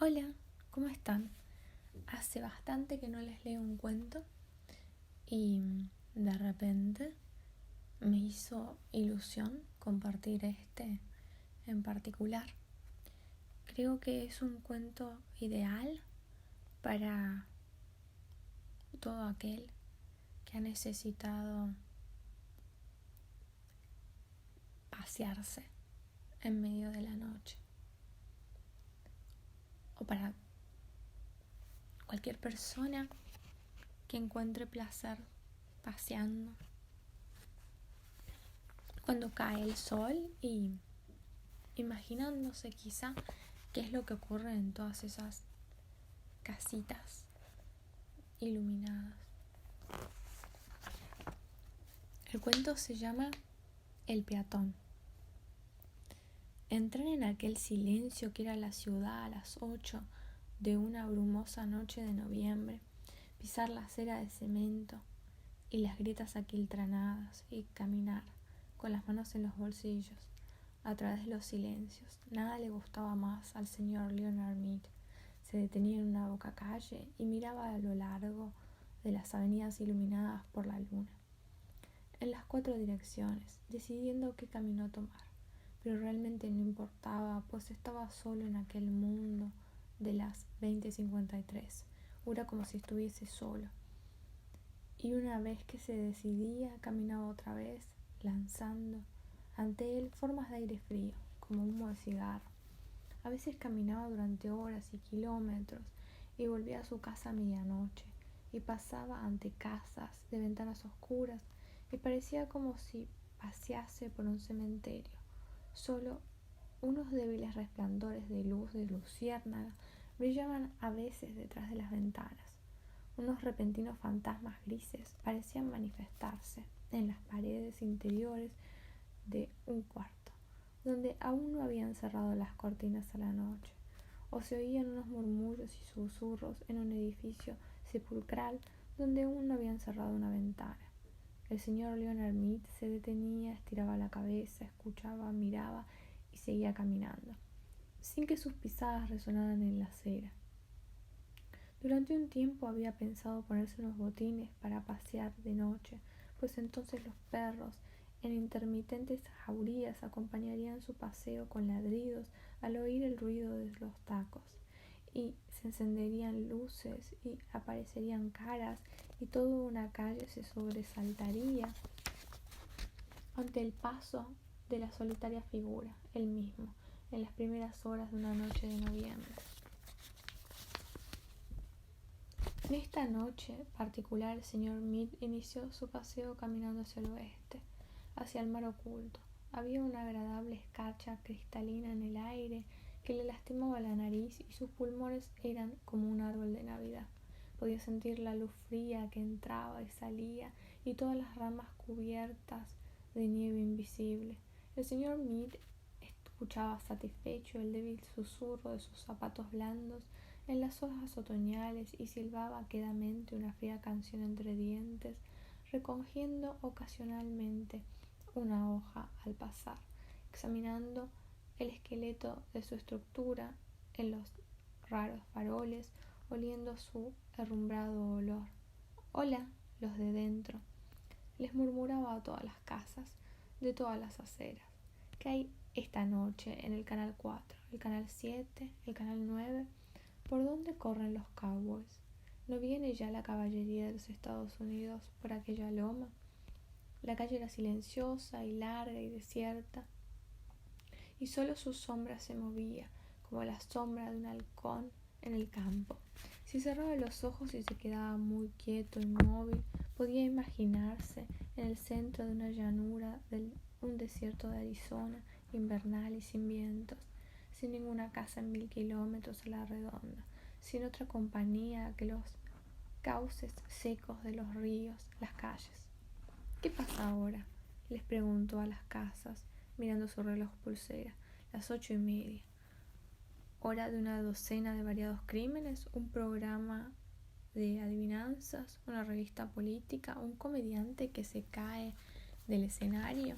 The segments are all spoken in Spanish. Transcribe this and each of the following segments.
Hola, ¿cómo están? Hace bastante que no les leo un cuento y de repente me hizo ilusión compartir este en particular. Creo que es un cuento ideal para todo aquel que ha necesitado pasearse en medio de la noche, o para cualquier persona que encuentre placer paseando cuando cae el sol y imaginándose quizá qué es lo que ocurre en todas esas casitas iluminadas. El cuento se llama El peatón. Entrar en aquel silencio que era la ciudad a las 8 de una brumosa noche de noviembre, pisar la acera de cemento y las grietas aquiltranadas y caminar con las manos en los bolsillos a través de los silencios. Nada le gustaba más al señor Leonard Mead. Se detenía en una boca calle y miraba a lo largo de las avenidas iluminadas por la luna, en las 4 direcciones, decidiendo qué camino tomar. Pero realmente no importaba, pues estaba solo en aquel mundo de las 20:53. Era como si estuviese solo. Y una vez que se decidía, caminaba otra vez, lanzando ante él formas de aire frío, como humo de cigarro. A veces caminaba durante horas y kilómetros y volvía a su casa a medianoche y pasaba ante casas de ventanas oscuras y parecía como si pasease por un cementerio. Solo unos débiles resplandores de luz de luciérnaga brillaban a veces detrás de las ventanas. Unos repentinos fantasmas grises parecían manifestarse en las paredes interiores de un cuarto, donde aún no habían cerrado las cortinas a la noche, o se oían unos murmullos y susurros en un edificio sepulcral donde aún no habían cerrado una ventana. El señor Leonard Mead se detenía, estiraba la cabeza, escuchaba, miraba y seguía caminando, sin que sus pisadas resonaran en la acera. Durante un tiempo había pensado ponerse unos botines para pasear de noche, pues entonces los perros, en intermitentes jaurías, acompañarían su paseo con ladridos al oír el ruido de los tacos, y se encenderían luces y aparecerían caras y toda una calle se sobresaltaría ante el paso de la solitaria figura, él mismo, en las primeras horas de una noche de noviembre. En esta noche particular el señor Mead inició su paseo caminando hacia el oeste, hacia el mar oculto. Había una agradable escarcha cristalina en el aire que le lastimaba la nariz y sus pulmones eran como un árbol de Navidad. Podía sentir la luz fría que entraba y salía y todas las ramas cubiertas de nieve invisible. El señor Mead escuchaba satisfecho el débil susurro de sus zapatos blandos en las hojas otoñales y silbaba quedamente una fría canción entre dientes, recogiendo ocasionalmente una hoja al pasar, examinando el esqueleto de su estructura en los raros faroles, oliendo su herrumbrado olor. «Hola, los de dentro», les murmuraba a todas las casas, de todas las aceras. «¿Qué hay esta noche en el canal 4, el canal 7, el canal 9? ¿Por dónde corren los cowboys? ¿No viene ya la caballería de los Estados Unidos por aquella loma?» La calle era silenciosa y larga y desierta, y solo su sombra se movía, como la sombra de un halcón en el campo. Si cerraba los ojos y se quedaba muy quieto, inmóvil, podía imaginarse en el centro de una llanura de un desierto de Arizona, invernal y sin vientos, sin ninguna casa en 1000 kilómetros a la redonda, sin otra compañía que los cauces secos de los ríos, las calles. «¿Qué pasa ahora?», les preguntó a las casas, mirando su reloj pulsera. «Las 8:30. Hora de una docena de variados crímenes, un programa de adivinanzas, una revista política, un comediante que se cae del escenario».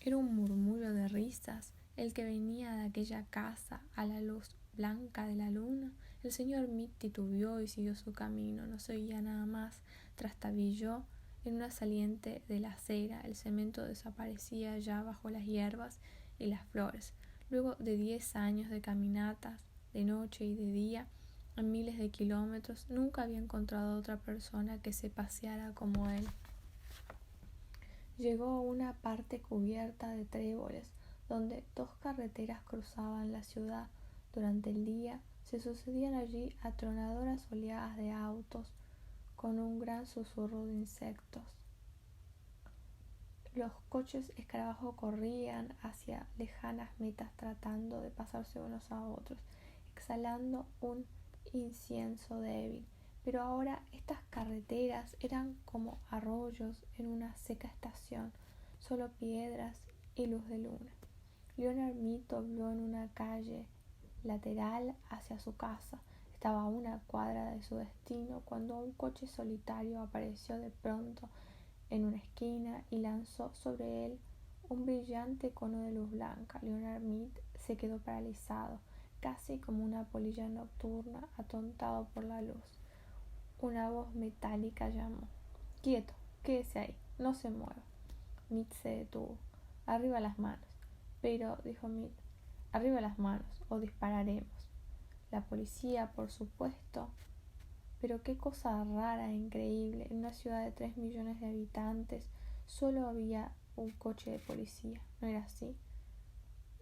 Era un murmullo de risas el que venía de aquella casa a la luz blanca de la luna. El señor Mead titubeó y siguió su camino. No se oía nada más. Trastabilló en una saliente de la acera. El cemento desaparecía ya bajo las hierbas y las flores. Luego de 10 años de caminatas, de noche y de día, a miles de kilómetros, nunca había encontrado a otra persona que se paseara como él. Llegó a una parte cubierta de tréboles, donde 2 carreteras cruzaban la ciudad. Durante el día se sucedían allí atronadoras oleadas de autos, con un gran susurro de insectos. Los coches escarabajo corrían hacia lejanas metas tratando de pasarse unos a otros, exhalando un incienso débil. Pero ahora estas carreteras eran como arroyos en una seca estación, solo piedras y luz de luna. Leonard Mead dobló en una calle lateral hacia su casa. Estaba a una cuadra de su destino cuando un coche solitario apareció de pronto en una esquina y lanzó sobre él un brillante cono de luz blanca. Leonard Mead se quedó paralizado, casi como una polilla nocturna, atontado por la luz. Una voz metálica llamó: «Quieto, quédese ahí, no se mueva». Mead se detuvo. «Arriba las manos». «Pero», dijo Mead, «arriba las manos o dispararemos». La policía, por supuesto. Pero qué cosa rara e increíble. En una ciudad de 3 millones de habitantes solo había un coche de policía. ¿No era así?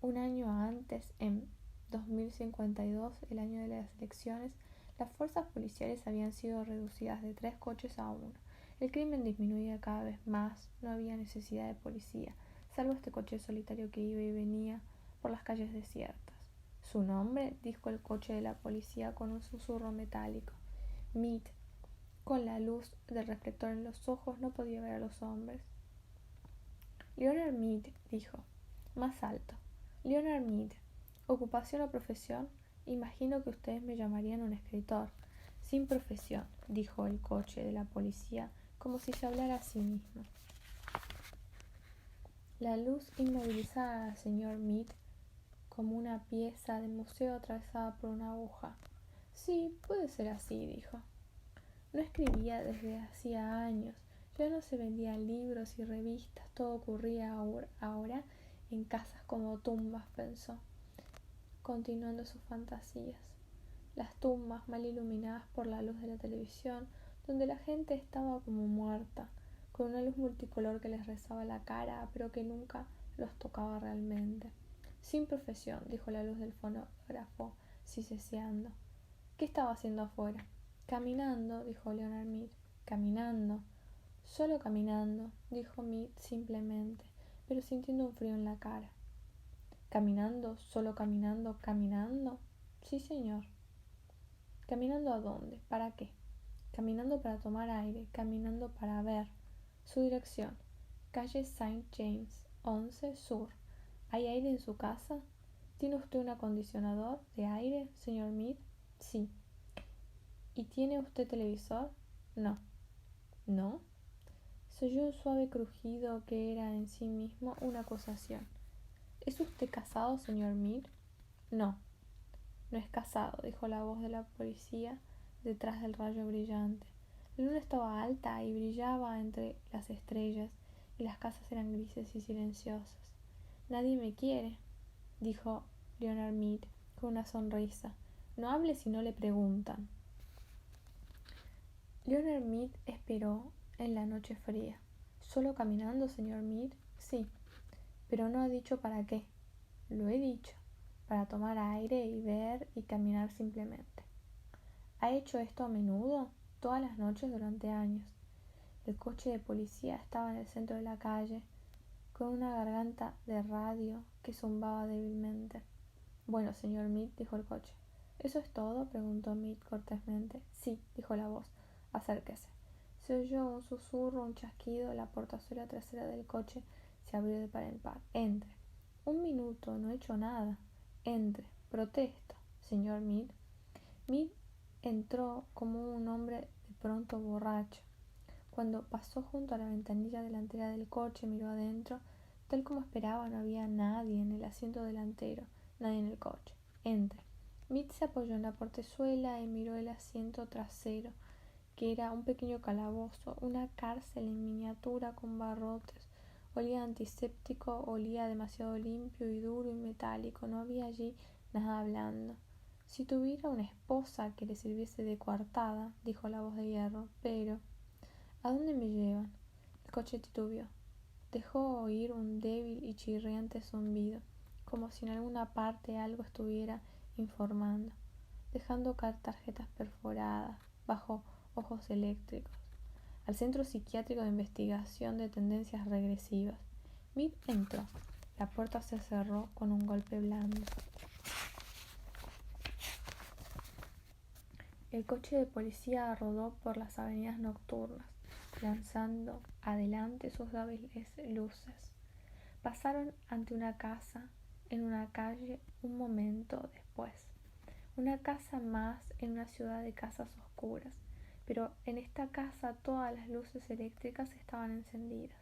Un año antes, en 2052, el año de las elecciones, las fuerzas policiales habían sido reducidas de 3 coches a 1. El crimen disminuía cada vez más. No había necesidad de policía, salvo este coche solitario que iba y venía por las calles desiertas. «¿Su nombre?», dijo el coche de la policía con un susurro metálico. Mead, con la luz del reflector en los ojos, no podía ver a los hombres. «Leonard Mead», dijo, más alto. «Leonard Mead. ¿Ocupación o profesión? Imagino que ustedes me llamarían un escritor». «Sin profesión», dijo el coche de la policía, como si se hablara a sí mismo. La luz inmovilizaba al señor Mead como una pieza de museo atravesada por una aguja. «Sí, puede ser así», dijo. No escribía desde hacía años, ya no se vendían libros y revistas, todo ocurría ahora en casas como tumbas, pensó, continuando sus fantasías. Las tumbas mal iluminadas por la luz de la televisión, donde la gente estaba como muerta, con una luz multicolor que les rezaba la cara, pero que nunca los tocaba realmente. «Sin profesión», dijo la luz del fonógrafo, siseando. «¿Qué estaba haciendo afuera?» «Caminando», dijo Leonard Mead. «Caminando». «Solo caminando», dijo Mead simplemente, pero sintiendo un frío en la cara. «¿Caminando? ¿Solo caminando? ¿Caminando?» «Sí, señor». «¿Caminando a dónde? ¿Para qué?» «Caminando para tomar aire, caminando para ver». «Su dirección». «Calle St. James, 11 Sur». «¿Hay aire en su casa?» «¿Tiene usted un acondicionador de aire, señor Mead?» «Sí». «¿Y tiene usted televisor?» «No». «¿No?». Se oyó un suave crujido que era en sí mismo una acusación. «¿Es usted casado, señor Mead?» «No». «No es casado», dijo la voz de la policía detrás del rayo brillante. La luna estaba alta y brillaba entre las estrellas, y las casas eran grises y silenciosas. «Nadie me quiere», dijo Leonard Mead con una sonrisa. «No hable si no le preguntan». Leonard Mead esperó en la noche fría. «¿Solo caminando, señor Mead?» «Sí». «Pero no ha dicho para qué». «Lo he dicho. Para tomar aire y ver y caminar simplemente». «¿Ha hecho esto a menudo?» «Todas las noches durante años». El coche de policía estaba en el centro de la calle, con una garganta de radio que zumbaba débilmente. «Bueno, señor Mead», dijo el coche. «¿Eso es todo?», preguntó Mead cortésmente. «Sí», dijo la voz. «Acérquese». Se oyó un susurro, un chasquido, la portazuela trasera del coche se abrió de par en par. «Entre». «Un minuto, no he hecho nada». «Entre». «Protesto». «Señor Mead». Mead entró como un hombre de pronto borracho. Cuando pasó junto a la ventanilla delantera del coche, miró adentro, Tal como esperaba, no había nadie en el asiento delantero, nadie en el coche. Entre. Mick se apoyó en la portezuela y miró el asiento trasero, que era un pequeño calabozo, una cárcel en miniatura con barrotes. Olía antiséptico, olía demasiado limpio y duro y metálico, no había allí nada blando. Si tuviera una esposa que le sirviese de coartada, dijo la voz de hierro, pero ¿a dónde me llevan? El coche titubeó. Dejó oír un débil y chirriante zumbido, como si en alguna parte algo estuviera informando, dejando caer tarjetas perforadas bajo ojos eléctricos. Al Centro Psiquiátrico de Investigación de Tendencias Regresivas. Mick entró. La puerta se cerró con un golpe blando. El coche de policía rodó por las avenidas nocturnas, lanzando adelante sus débiles luces. Pasaron ante una casa en una calle un momento después. Una casa más en una ciudad de casas oscuras, pero en esta casa todas las luces eléctricas estaban encendidas.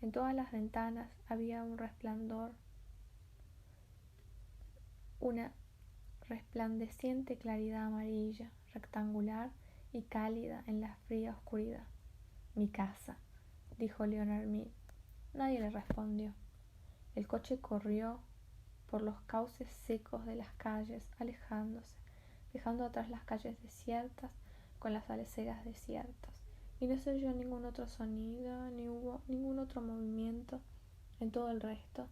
En todas las ventanas había un resplandor, una resplandeciente claridad amarilla, rectangular y cálida en la fría oscuridad. Mi casa, dijo Leonard Mead. Nadie le respondió. El coche corrió por los cauces secos de las calles, alejándose, dejando atrás las calles desiertas con las aceras desiertas. Y no se oyó ningún otro sonido, ni hubo ningún otro movimiento en todo el resto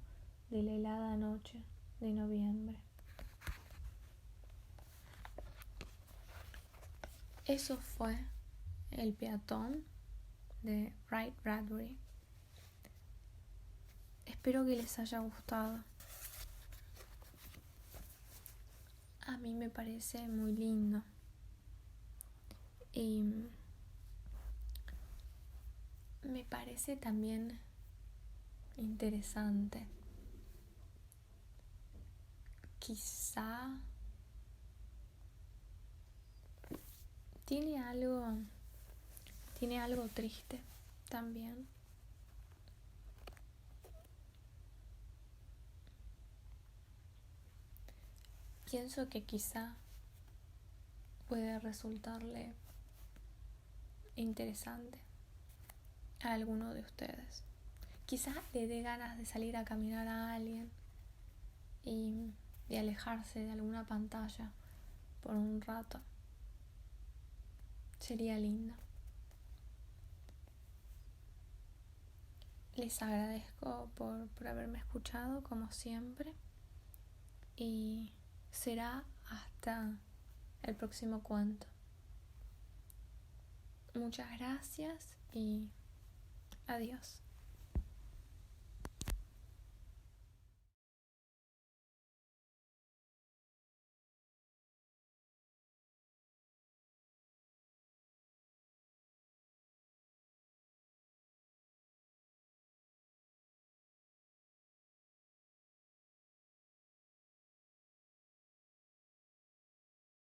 de la helada noche de noviembre. Eso fue El peatón de Ray Bradbury. Espero que les haya gustado. A mí me parece muy lindo. Y me parece también interesante. Quizá tiene algo triste también. Pienso que quizá puede resultarle interesante a alguno de ustedes. Quizá le dé ganas de salir a caminar a alguien y de alejarse de alguna pantalla por un rato. Sería lindo. Les agradezco por haberme escuchado como siempre y será hasta el próximo cuento. Muchas gracias y adiós.